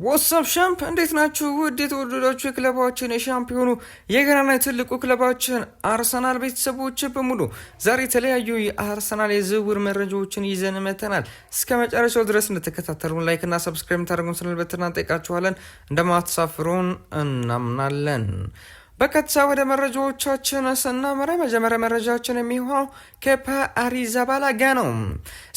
ዋትስአፕ ሻምፕ እንዴት ናችሁ? ውድ የተወደዳችሁ የክለባችን የሻምፒዮኑ የገናና የትልቁ ክለባችን አርሰናል ቤተሰቦች በሙሉ ዛሬ የተለያዩ የአርሰናል የዝውውር መረጃዎችን ይዘን መተናል። እስከ መጨረሻው ድረስ እንድትከታተሉን ላይክና ሰብስክራይብ ታደርጉን ስንል እንጠይቃችኋለን። እንደማትሳፍሩን እናምናለን። በቀጥታ ወደ መረጃዎቻችን ስናመራ መጀመሪያ መረጃችን የሚሆነው ኬፓ አሪዛባላጋ ነው።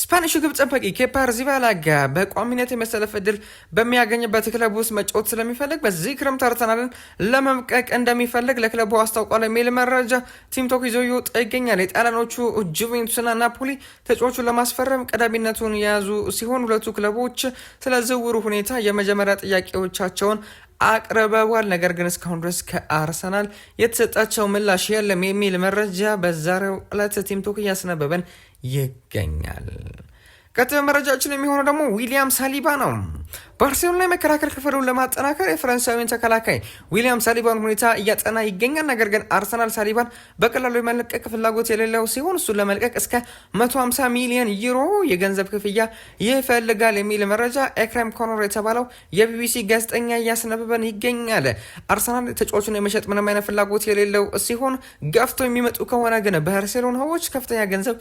ስፓኒሹ ግብ ጠባቂ ኬፓ አሪዛባላጋ በቋሚነት የመሰለፍ እድል በሚያገኝበት ክለብ ውስጥ መጫወት ስለሚፈልግ በዚህ ክረምት አርሰናልን ለመምቀቅ እንደሚፈልግ ለክለቡ አስታውቋል የሚል መረጃ ቲምቶክ ይዞ ይወጣ ይገኛል። የጣሊያኖቹ ጁቬንቱስና ናፖሊ ተጫዋቹን ለማስፈረም ቀዳሚነቱን የያዙ ሲሆን ሁለቱ ክለቦች ስለ ዝውውሩ ሁኔታ የመጀመሪያ ጥያቄዎቻቸውን አቅርበዋል። ነገር ግን እስካሁን ድረስ ከአርሰናል የተሰጣቸው ምላሽ የለም የሚል መረጃ በዛሬው ዕለት ቲምቶክ እያስነበበን ይገኛል። ቀጥታ መረጃችን የሚሆነው ደግሞ ዊሊያም ሳሊባ ነው። ባርሴሎና የመከላከል ክፍሉን ለማጠናከር የፈረንሳዊን ተከላካይ ዊሊያም ሳሊባን ሁኔታ እያጠና ይገኛል። ነገር ግን አርሰናል ሳሊባን በቀላሉ የመለቀቅ ፍላጎት የሌለው ሲሆን እሱን ለመልቀቅ እስከ 150 ሚሊዮን ዩሮ የገንዘብ ክፍያ ይፈልጋል የሚል መረጃ ኤክረም ኮኖር የተባለው የቢቢሲ ጋዜጠኛ እያስነበበን ይገኛል። አርሰናል ተጫዋቹን የመሸጥ ምንም አይነት ፍላጎት የሌለው ሲሆን ገፍቶ የሚመጡ ከሆነ ግን ባርሴሎናዎች ከፍተኛ ገንዘብ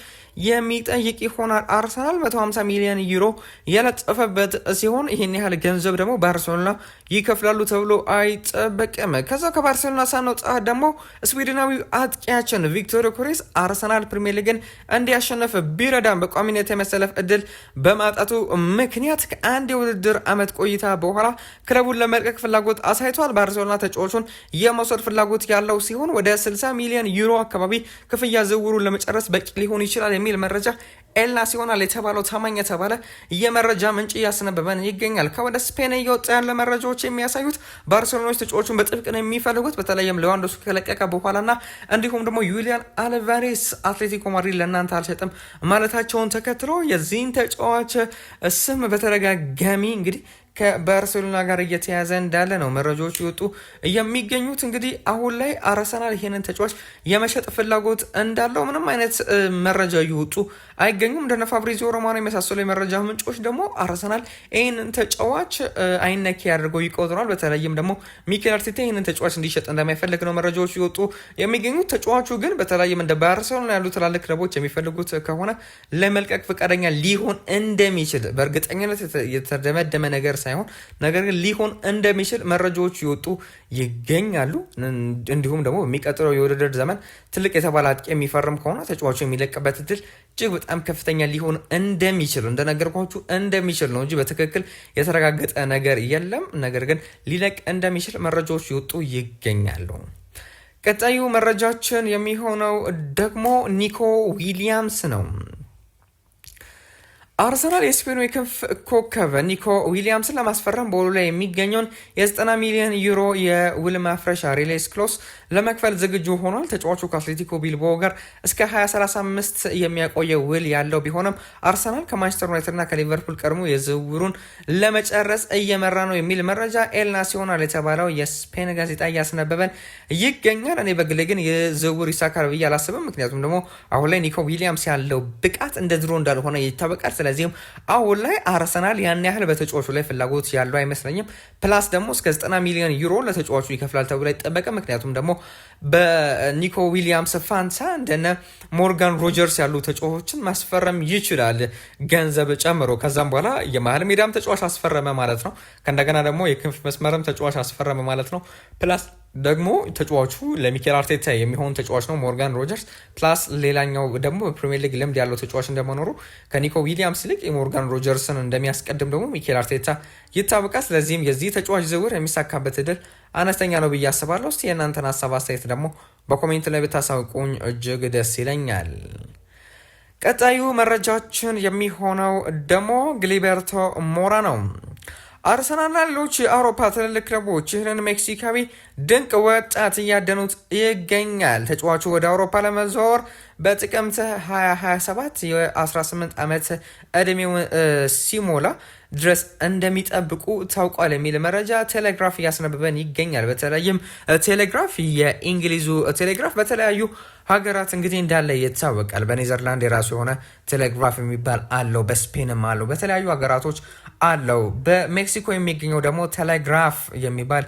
የሚጠይቅ ይሆናል። አርሰናል 150 ሚሊዮን ዩሮ የለጠፈበት ሲሆን ይህን ያህል ገንዘብ ደግሞ ባርሴሎና ይከፍላሉ ተብሎ አይጠበቅም። ከዛ ከባርሴሎና ሳንወጣ ደግሞ ስዊድናዊ አጥቂያችን ቪክቶር ኮሬስ አርሰናል ፕሪሚየር ሊግን እንዲያሸነፍ ቢረዳም በቋሚነት የመሰለፍ እድል በማጣቱ ምክንያት ከአንድ የውድድር ዓመት ቆይታ በኋላ ክለቡን ለመልቀቅ ፍላጎት አሳይቷል። ባርሴሎና ተጫዋቹን የመውሰድ ፍላጎት ያለው ሲሆን ወደ 60 ሚሊዮን ዩሮ አካባቢ ክፍያ ዝውውሩን ለመጨረስ በቂ ሊሆን ይችላል የሚል መረጃ ኤል ናሲዮናል የተባለው ታማኝ የተባለ የመረጃ ምንጭ እያስነበበን ይገኛል። ከወደ ስፔን እየወጣ ያለ መረጃዎች የሚያሳዩት ባርሴሎናዎች ተጫዋቹን በጥብቅ ነው የሚፈልጉት። በተለይም ሌዋንዶስኪ ከለቀቀ በኋላና እንዲሁም ደግሞ ዩሊያን አልቫሬስ አትሌቲኮ ማድሪድ ለእናንተ አልሸጥም ማለታቸውን ተከትሎ የዚህን ተጫዋች ስም በተደጋጋሚ እንግዲህ ከባርሴሎና ጋር እየተያዘ እንዳለ ነው መረጃዎች ይወጡ የሚገኙት። እንግዲህ አሁን ላይ አርሰናል ይሄንን ተጫዋች የመሸጥ ፍላጎት እንዳለው ምንም አይነት መረጃ ይወጡ አይገኙም። እንደነ ፋብሪዚዮ ሮማኖ የመሳሰሉ የመረጃ ምንጮች ደግሞ አርሰናል ይህንን ተጫዋች አይነኪ ያደርገው ይቆጥራል። በተለይም ደግሞ ሚኬል አርቴታ ይህንን ተጫዋች እንዲሸጥ እንደማይፈልግ ነው መረጃዎች ይወጡ የሚገኙት። ተጫዋቹ ግን በተለይም እንደ ባርሴሎና ያሉ ትላልቅ ክለቦች የሚፈልጉት ከሆነ ለመልቀቅ ፈቃደኛ ሊሆን እንደሚችል በእርግጠኝነት የተደመደመ ነገር ሳይሆን ነገር ግን ሊሆን እንደሚችል መረጃዎች ይወጡ ይገኛሉ። እንዲሁም ደግሞ በሚቀጥለው የውድድር ዘመን ትልቅ የተባለ አጥቂ የሚፈርም ከሆነ ተጫዋቹ የሚለቅበት እድል እጅግ በጣም ከፍተኛ ሊሆን እንደሚችል እንደነገርኳችሁ እንደሚችል ነው እንጂ በትክክል የተረጋገጠ ነገር የለም። ነገር ግን ሊለቅ እንደሚችል መረጃዎች ይወጡ ይገኛሉ። ቀጣዩ መረጃችን የሚሆነው ደግሞ ኒኮ ዊሊያምስ ነው። አርሰናል የስፔኑ የክንፍ ኮከብ ኒኮ ዊሊያምስን ለማስፈረም በውሉ ላይ የሚገኘውን የ90 ሚሊዮን ዩሮ የውል ማፍረሻ ሪሌስ ክሎስ ለመክፈል ዝግጁ ሆኗል። ተጫዋቹ ከአትሌቲኮ ቢልባኦ ጋር እስከ 2035 የሚያቆየ ውል ያለው ቢሆንም አርሰናል ከማንቸስተር ዩናይትድና ከሊቨርፑል ቀድሞ የዝውውሩን ለመጨረስ እየመራ ነው የሚል መረጃ ኤል ናሲዮናል የተባለው የስፔን ጋዜጣ እያስነበበን ይገኛል። እኔ በግሌ ግን የዝውውር ይሳካል ብዬ አላስብም። ምክንያቱም ደግሞ አሁን ላይ ኒኮ ዊሊያምስ ያለው ብቃት እንደ ድሮ እንዳልሆነ ይታወቃል። ስለዚህም አሁን ላይ አርሰናል ያን ያህል በተጫዋቹ ላይ ፍላጎት ያለው አይመስለኝም። ፕላስ ደግሞ እስከ 90 ሚሊዮን ዩሮ ለተጫዋቹ ይከፍላል ተብሎ አይጠበቅም። ምክንያቱም ደግሞ በኒኮ ዊሊያምስ ፋንታ እንደነ ሞርጋን ሮጀርስ ያሉ ተጫዋቾችን ማስፈረም ይችላል ገንዘብ ጨምሮ። ከዛም በኋላ የመሀል ሜዳም ተጫዋች አስፈረመ ማለት ነው። ከእንደገና ደግሞ የክንፍ መስመርም ተጫዋች አስፈረመ ማለት ነው። ፕላስ ደግሞ ተጫዋቹ ለሚኬል አርቴታ የሚሆን ተጫዋች ነው ሞርጋን ሮጀርስ። ፕላስ ሌላኛው ደግሞ በፕሪሚየር ሊግ ልምድ ያለው ተጫዋች እንደመኖሩ ከኒኮ ዊሊያምስ ይልቅ የሞርጋን ሮጀርስን እንደሚያስቀድም ደግሞ ሚኬል አርቴታ ይታወቃል። ስለዚህም የዚህ ተጫዋች ዝውውር የሚሳካበት እድል አነስተኛ ነው ብዬ አስባለሁ። እስቲ የእናንተን ሀሳብ አስተያየት ደግሞ በኮሜንት ላይ ብታሳውቁኝ እጅግ ደስ ይለኛል። ቀጣዩ መረጃችን የሚሆነው ደግሞ ግሊበርቶ ሞራ ነው። አርሰናልና ሌሎች የአውሮፓ ትልልቅ ክለቦች ይህንን ሜክሲካዊ ድንቅ ወጣት እያደኑት ይገኛል። ተጫዋቹ ወደ አውሮፓ ለመዘዋወር በጥቅምት 2027 የ18 ዓመት ዕድሜው ሲሞላ ድረስ እንደሚጠብቁ ታውቋል የሚል መረጃ ቴሌግራፍ እያስነብበን ይገኛል። በተለይም ቴሌግራፍ የእንግሊዙ ቴሌግራፍ በተለያዩ ሀገራት እንግዲህ እንዳለ ይታወቃል። በኔዘርላንድ የራሱ የሆነ ቴሌግራፍ የሚባል አለው፣ በስፔንም አለው፣ በተለያዩ ሀገራቶች አለው። በሜክሲኮ የሚገኘው ደግሞ ቴሌግራፍ የሚባል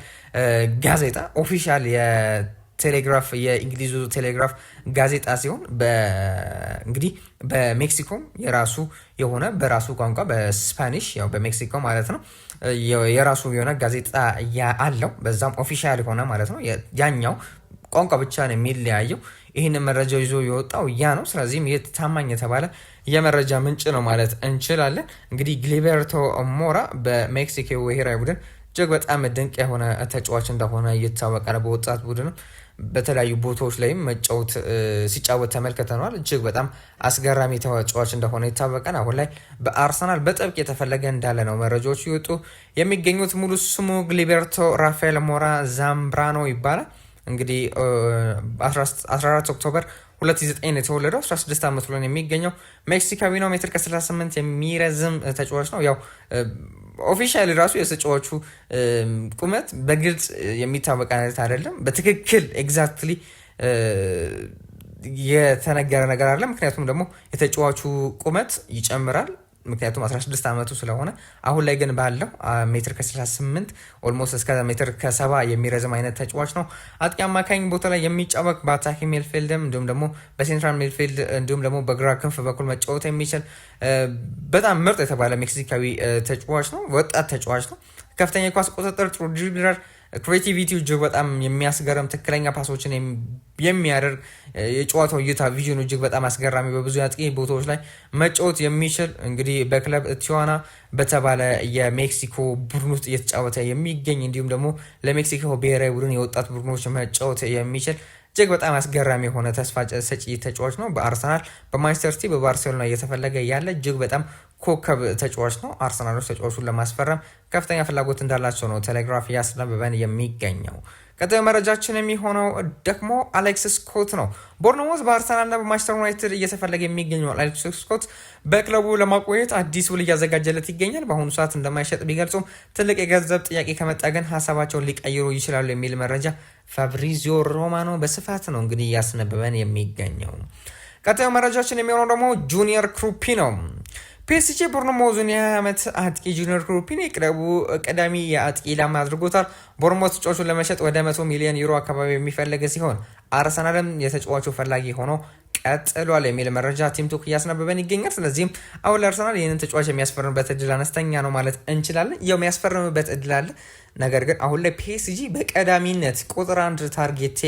ጋዜጣ ኦፊሻል የቴሌግራፍ የእንግሊዙ ቴሌግራፍ ጋዜጣ ሲሆን እንግዲህ በሜክሲኮም የራሱ የሆነ በራሱ ቋንቋ በስፓኒሽ ያው በሜክሲኮ ማለት ነው የራሱ የሆነ ጋዜጣ አለው። በዛም ኦፊሻል የሆነ ማለት ነው። ያኛው ቋንቋ ብቻ ነው የሚለያየው። ይህን መረጃ ይዞ የወጣው ያ ነው። ስለዚህም ታማኝ የተባለ የመረጃ ምንጭ ነው ማለት እንችላለን። እንግዲህ ግሊበርቶ ሞራ በሜክሲኮ ብሔራዊ ቡድን እጅግ በጣም ድንቅ የሆነ ተጫዋች እንደሆነ ይታወቃል። በወጣት ቡድን በተለያዩ ቦታዎች ላይም ሲጫወት ተመልክተናል። እጅግ በጣም አስገራሚ ተጫዋች እንደሆነ ይታወቃል። አሁን ላይ በአርሰናል በጥብቅ የተፈለገ እንዳለ ነው መረጃዎች ይወጡ የሚገኙት። ሙሉ ስሙ ግሊበርቶ ራፋኤል ሞራ ዛምብራኖ ይባላል። እንግዲህ 14 ኦክቶበር 2009 የተወለደው 16 ዓመት ብሎ የሚገኘው ሜክሲካዊ ነው። ሜትር ከ38 የሚረዝም ተጫዋች ነው። ያው ኦፊሻሊ ራሱ የተጫዋቹ ቁመት በግልጽ የሚታወቅ አይነት አይደለም። በትክክል ኤግዛክትሊ የተነገረ ነገር አለ። ምክንያቱም ደግሞ የተጫዋቹ ቁመት ይጨምራል። ምክንያቱም 16 ዓመቱ ስለሆነ አሁን ላይ ግን ባለው ሜትር ከ38 ኦልሞስት እስከ ሜትር ከ70 የሚረዝም አይነት ተጫዋች ነው። አጥቂ አማካኝ ቦታ ላይ የሚጫወቅ በአታኪ ሚድፊልድም እንዲሁም ደግሞ በሴንትራል ሚድፊልድ እንዲሁም ደግሞ በግራ ክንፍ በኩል መጫወት የሚችል በጣም ምርጥ የተባለ ሜክሲካዊ ተጫዋች ነው። ወጣት ተጫዋች ነው። ከፍተኛ የኳስ ቁጥጥር፣ ጥሩ ድሪብለር፣ ክሬቲቪቲው እጅግ በጣም የሚያስገርም ትክክለኛ ፓሶችን የሚያደርግ የጨዋታው እይታ ቪዥኑ እጅግ በጣም አስገራሚ በብዙ አጥቂ ቦታዎች ላይ መጫወት የሚችል እንግዲህ በክለብ ቲዋና በተባለ የሜክሲኮ ቡድን ውስጥ እየተጫወተ የሚገኝ እንዲሁም ደግሞ ለሜክሲኮ ብሔራዊ ቡድን የወጣት ቡድኖች መጫወት የሚችል እጅግ በጣም አስገራሚ የሆነ ተስፋ ሰጪ ተጫዋች ነው። በአርሰናል፣ በማንቸስተር ሲቲ፣ በባርሴሎና እየተፈለገ ያለ እጅግ በጣም ኮከብ ተጫዋች ነው። አርሰናሎች ተጫዋቹን ለማስፈረም ከፍተኛ ፍላጎት እንዳላቸው ነው ቴሌግራፍ እያስነበበን የሚገኘው። ቀጣዩ መረጃችን የሚሆነው ደግሞ አሌክስ ስኮት ነው። ቦርንሞዝ በአርሰናልና በማንቸስተር ዩናይትድ እየተፈለገ የሚገኘው አሌክስ ስኮት በክለቡ ለማቆየት አዲስ ውል እያዘጋጀለት ይገኛል። በአሁኑ ሰዓት እንደማይሸጥ ቢገልጹም ትልቅ የገንዘብ ጥያቄ ከመጣ ግን ሀሳባቸውን ሊቀይሩ ይችላሉ የሚል መረጃ ፋብሪዚዮ ሮማኖ በስፋት ነው እንግዲህ እያስነበበን የሚገኘው። ቀጣዩ መረጃችን የሚሆነው ደግሞ ጁኒየር ክሩፒ ነው። ፒኤስጂ ቦርንሞዝን የ20 ዓመት አጥቂ ጁኒየር ክሩፒን የክለቡ ቀዳሚ የአጥቂ ኢላማ አድርጎታል። ቦርንሞዝ ተጫዋቹን ለመሸጥ ወደ 100 ሚሊዮን ዩሮ አካባቢ የሚፈልግ ሲሆን አርሰናልም የተጫዋቹ ፈላጊ ሆኖ ቀጥሏል የሚል መረጃ ቲምቶክ እያስነበበን ይገኛል። ስለዚህም አሁን ለአርሰናል ይህንን ተጫዋች የሚያስፈርምበት እድል አነስተኛ ነው ማለት እንችላለን። ያው የሚያስፈርምበት እድል አለ። ነገር ግን አሁን ላይ ፒኤስጂ በቀዳሚነት ቁጥር 1 ታርጌቴ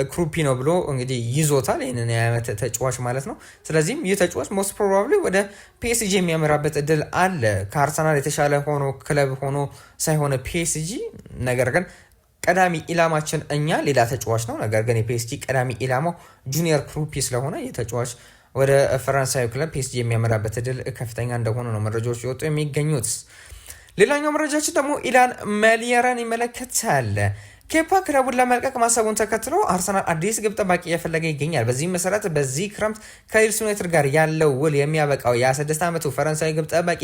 ክሩፒ ነው ብሎ እንግዲህ ይዞታል ይህንን የዓመት ተጫዋች ማለት ነው። ስለዚህም ይህ ተጫዋች ሞስት ፕሮባብሊ ወደ ፒኤስጂ የሚያመራበት እድል አለ። ከአርሰናል የተሻለ ሆኖ ክለብ ሆኖ ሳይሆን ፒኤስጂ፣ ነገር ግን ቀዳሚ ኢላማችን እኛ ሌላ ተጫዋች ነው። ነገር ግን የፒኤስጂ ቀዳሚ ኢላማው ጁኒየር ክሩፒ ስለሆነ ይህ ተጫዋች ወደ ፈረንሳዩ ክለብ ፒኤስጂ የሚያመራበት እድል ከፍተኛ እንደሆነ ነው መረጃዎች ሲወጡ የሚገኙት። ሌላኛው መረጃችን ደግሞ ኢላን ማሊየራን ይመለከታል። ኬፓ ክለቡን ለመልቀቅ ማሰቡን ተከትሎ አርሰናል አዲስ ግብ ጠባቂ እየፈለገ ይገኛል። በዚህም መሰረት በዚህ ክረምት ከሊድስ ዩናይትድ ጋር ያለው ውል የሚያበቃው የ26 ዓመቱ ፈረንሳዊ ግብ ጠባቂ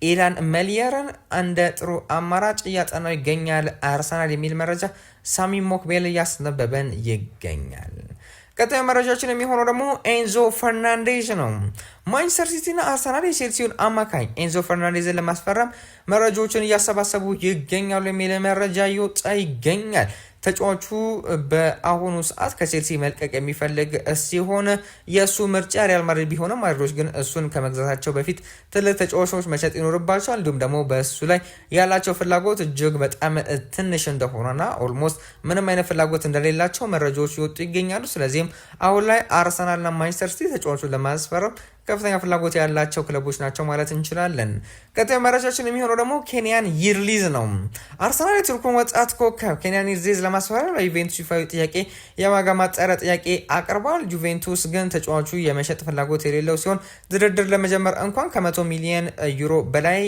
ኢላን ማሊየራን እንደ ጥሩ አማራጭ እያጠናው ይገኛል አርሰናል የሚል መረጃ ሳሚ ሞክቤል እያስነበበን ይገኛል። ቀጣዩ መረጃችን የሚሆነው ደግሞ ኤንዞ ፈርናንዴዝ ነው። ማንቸስተር ሲቲና አርሰናል የቼልሲውን አማካኝ ኤንዞ ፈርናንዴዝን ለማስፈረም መረጃዎችን እያሰባሰቡ ይገኛሉ የሚል መረጃ እየወጣ ይገኛል። ተጫዋቹ በአሁኑ ሰዓት ከቼልሲ መልቀቅ የሚፈልግ ሲሆን የእሱ ምርጫ ሪያል ማድሪድ ቢሆንም ማድሪዶች ግን እሱን ከመግዛታቸው በፊት ትልቅ ተጫዋቾች መሸጥ ይኖርባቸዋል። እንዲሁም ደግሞ በእሱ ላይ ያላቸው ፍላጎት እጅግ በጣም ትንሽ እንደሆነና ኦልሞስት ምንም አይነት ፍላጎት እንደሌላቸው መረጃዎች ይወጡ ይገኛሉ። ስለዚህም አሁን ላይ አርሰናልና ማንቸስተር ሲቲ ተጫዋቹን ለማስፈረም ከፍተኛ ፍላጎት ያላቸው ክለቦች ናቸው ማለት እንችላለን። ቀጣዩ መረጃችን የሚሆነው ደግሞ ኬንያን ይርሊዝ ነው። አርሰናል የቱርኩን ወጣት ኮከብ ኬንያን ይርሊዝ ለማስፈረም ለዩቬንቱስ ይፋዊ ጥያቄ የዋጋ ማጣሪያ ጥያቄ አቅርቧል። ዩቬንቱስ ግን ተጫዋቹ የመሸጥ ፍላጎት የሌለው ሲሆን ድርድር ለመጀመር እንኳን ከ100 ሚሊዮን ዩሮ በላይ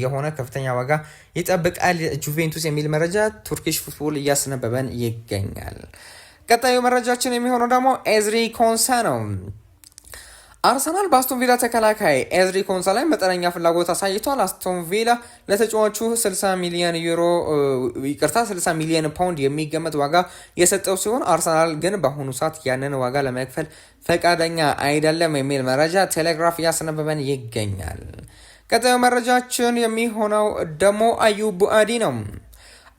የሆነ ከፍተኛ ዋጋ ይጠብቃል ዩቬንቱስ የሚል መረጃ ቱርኪሽ ፉትቦል እያስነበበን ይገኛል። ቀጣዩ መረጃችን የሚሆነው ደግሞ ኤዝሪ ኮንሳ ነው። አርሰናል በአስቶን ቪላ ተከላካይ ኤዝሪ ኮንሳ ላይ መጠነኛ ፍላጎት አሳይቷል። አስቶን ቪላ ለተጫዋቹ 60 ሚሊዮን ፓውንድ የሚገመት ዋጋ የሰጠው ሲሆን አርሰናል ግን በአሁኑ ሰዓት ያንን ዋጋ ለመክፈል ፈቃደኛ አይደለም የሚል መረጃ ቴሌግራፍ እያስነበበን ይገኛል። ቀጣዩ መረጃችን የሚሆነው ደግሞ አዩብ ቡአዲ ነው።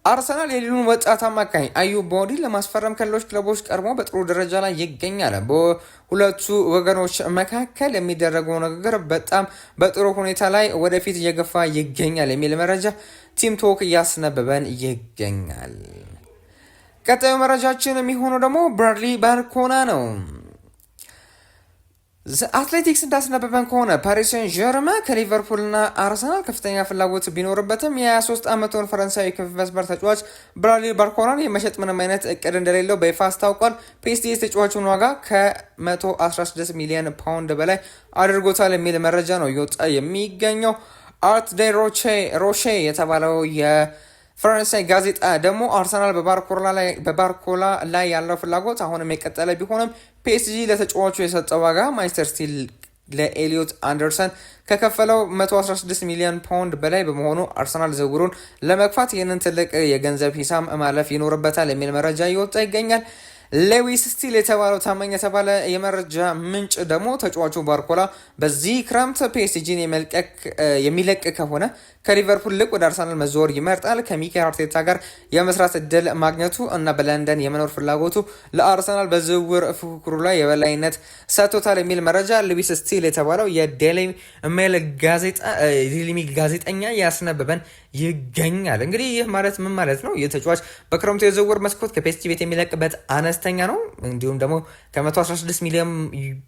አርሰናል የሊሉን ወጣት አማካኝ አዩብ ቡአዲን ለማስፈረም ከሌሎች ክለቦች ቀርቦ በጥሩ ደረጃ ላይ ይገኛል። በሁለቱ ወገኖች መካከል የሚደረገው ንግግር በጣም በጥሩ ሁኔታ ላይ ወደፊት እየገፋ ይገኛል የሚል መረጃ ቲም ቶክ እያስነበበን ይገኛል። ቀጣዩ መረጃችን የሚሆነው ደግሞ ብራድሊ ባርኮላ ነው። አትሌቲክስ እንዳስነበበን ከሆነ ፓሪስ ሴን ዠርመን ከሊቨርፑልና አርሰናል ከፍተኛ ፍላጎት ቢኖርበትም የ23 ዓመቱን ፈረንሳዊ ክንፍ መስመር ተጫዋች ብራድሊ ባርኮላን የመሸጥ ምንም አይነት እቅድ እንደሌለው በይፋ አስታውቋል። ፒኤስጂ የተጫዋቹን ዋጋ ከ116 ሚሊዮን ፓውንድ በላይ አድርጎታል የሚል መረጃ ነው እየወጣ የሚገኘው። አርት ዴ ሮሼ የተባለው ፈረንሳይ ጋዜጣ ደግሞ አርሰናል በባርኮላ ላይ ያለው ፍላጎት አሁንም የቀጠለ ቢሆንም ፒኤስጂ ለተጫዋቹ የሰጠው ዋጋ ማንቸስተር ሲቲ ለኤሊዮት አንደርሰን ከከፈለው 116 ሚሊዮን ፓውንድ በላይ በመሆኑ አርሰናል ዝውውሩን ለመግፋት ይህንን ትልቅ የገንዘብ ሂሳብ ማለፍ ይኖርበታል የሚል መረጃ እየወጣ ይገኛል። ሌዊስ ስቲል የተባለው ታማኝ የተባለ የመረጃ ምንጭ ደግሞ ተጫዋቹ ባርኮላ በዚህ ክረምት ፒኤስጂን የሚለቅ ከሆነ ከሊቨርፑል ልቅ ወደ አርሰናል መዘወር ይመርጣል። ከሚኬል አርቴታ ጋር የመስራት እድል ማግኘቱ እና በለንደን የመኖር ፍላጎቱ ለአርሰናል በዝውውር ፉክክሩ ላይ የበላይነት ሰጥቶታል የሚል መረጃ ሌዊስ ስቲል የተባለው የዴይሊ ሜል ጋዜጠኛ ያስነበበን ይገኛል። እንግዲህ ይህ ማለት ምን ማለት ነው? ይህ ተጫዋች በክረምቱ የዝውውር መስኮት ከፒኤስጂ ቤት የሚለቅበት አነስተኛ ነው። እንዲሁም ደግሞ ከ116 ሚሊዮን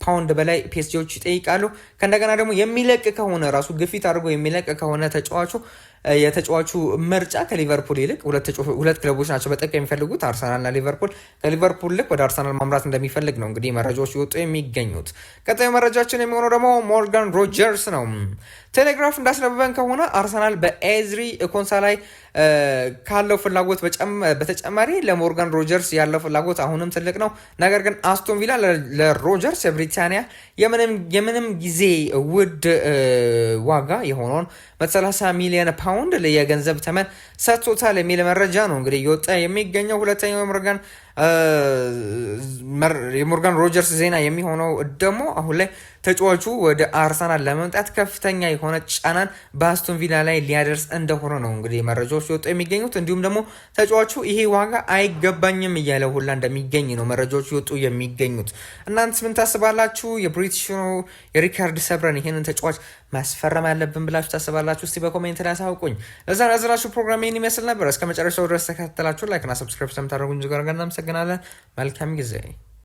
ፓውንድ በላይ ፒኤስጂዎች ይጠይቃሉ። ከእንደገና ደግሞ የሚለቅ ከሆነ ራሱ ግፊት አድርጎ የሚለቅ ከሆነ የተጫዋቹ ምርጫ ከሊቨርፑል ይልቅ ሁለት ክለቦች ናቸው በጠቅ የሚፈልጉት አርሰናልና ሊቨርፑል። ከሊቨርፑል ልቅ ወደ አርሰናል ማምራት እንደሚፈልግ ነው እንግዲህ መረጃዎች ይወጡ የሚገኙት። ቀጣዩ መረጃችን የሚሆነው ደግሞ ሞርጋን ሮጀርስ ነው። ቴሌግራፍ እንዳስነበበን ከሆነ አርሰናል በኤዝሪ ኮንሳ ላይ ካለው ፍላጎት በተጨማሪ ለሞርጋን ሮጀርስ ያለው ፍላጎት አሁንም ትልቅ ነው። ነገር ግን አስቶን ቪላ ለሮጀርስ የብሪታንያ የምንም ጊዜ ውድ ዋጋ የሆነውን 30 ሚሊዮን ፓውንድ የገንዘብ ተመን ሰጥቶታል የሚል መረጃ ነው እንግዲህ እየወጣ የሚገኘው። ሁለተኛው የሞርጋን ሮጀርስ ዜና የሚሆነው ደግሞ አሁን ላይ ተጫዋቹ ወደ አርሰናል ለመምጣት ከፍተኛ የሆነ ጫናን በአስቶን ቪላ ላይ ሊያደርስ እንደሆነ ነው እንግዲህ መረጃዎች ሲወጡ የሚገኙት። እንዲሁም ደግሞ ተጫዋቹ ይሄ ዋጋ አይገባኝም እያለ ሁላ እንደሚገኝ ነው መረጃዎች ሲወጡ የሚገኙት። እናንተ ምን ታስባላችሁ? የብሪቲሽ የሪካርድ ሰብረን ይሄንን ተጫዋች ማስፈረም ያለብን ብላችሁ ታስባላችሁ? እስቲ በኮሜንት ላይ አሳውቁኝ። ለዛ ያዘላችሁ ፕሮግራም ይህን ይመስል ነበር። እስከ መጨረሻው ድረስ ተከታተላችሁ ላይክና ሰብስክራይብ ስለምታደርጉኝ ጋር እናመሰግናለን። መልካም ጊዜ